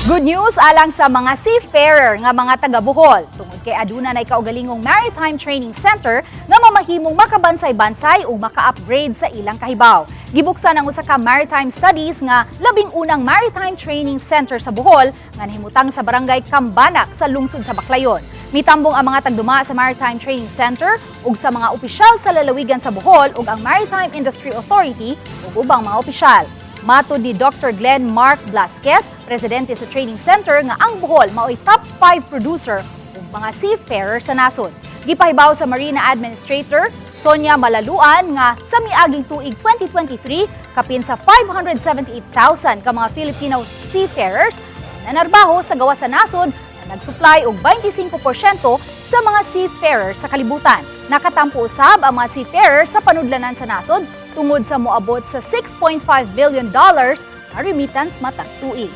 Good news alang sa mga seafarer nga mga taga Bohol. Tungod kay aduna na kaugalingong Maritime Training Center nga mamahimong makabansay-bansay o maka-upgrade sa ilang kahibaw. Gibuksan ang usa ka maritime studies nga labing unang Maritime Training Center sa Bohol nga nahimutang sa Barangay Cambanac sa lungsod sa Baclayon. Mitambong ang mga tagduma sa Maritime Training Center ug sa mga opisyal sa lalawigan sa Bohol ug ang Maritime Industry Authority ug ubang mga opisyal. Matud ni Dr. Glenn Mark Blasquez, presidente sa training center nga ang Bohol mao'y top 5 producer ug mga seafarer sa nasod. Gipahibaw sa Marina Administrator Sonia Malaluan nga sa miaging tuig 2023 kapin sa 578,000 ka mga Filipino seafarers na nanarbaho sa gawas sa nasod na nagsupply og 25% sa mga seafarers sa kalibutan. Nakatampo usab ang mga seafarers sa panudlanan sa nasod tungod sa moabot sa $6.5 billion na remittance matag tuig.